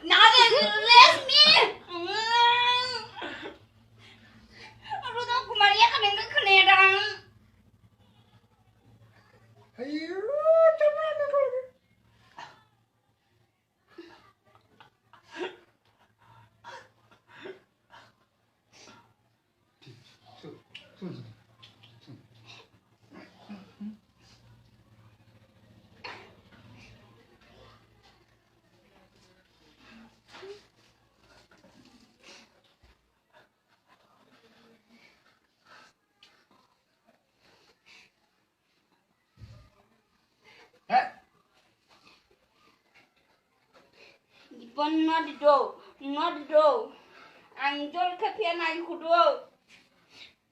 Now then, let me. Aku tahu kemarinnya kan yang kenerang. Ayo, coba aku. Ipan not do. Anjol kepian aku do.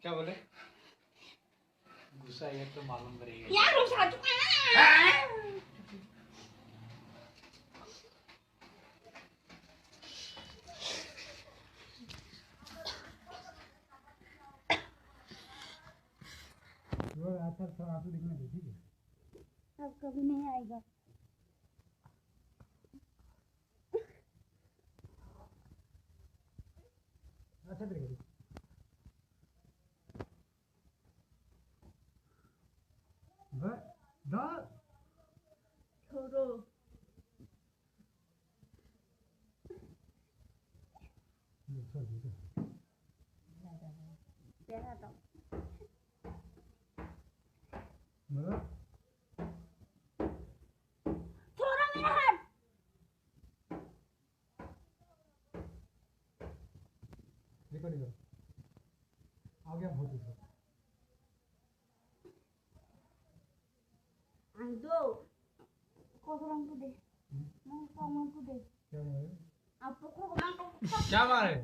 क्या बोले? गुस्सा ये तो मालूम करेगा। यार उस हाथ वो आता तो आंसू दिखने दे ठीक है। अब कभी नहीं आएगा। अच्छा देख बस छोड़ो तेरा तो छोड़ो मेरा हाथ रिकॉर्ड करो आ गया बहुत ऊपर दो कोसरंग को दे मैं को दे क्या मारे आपको को क्या मारे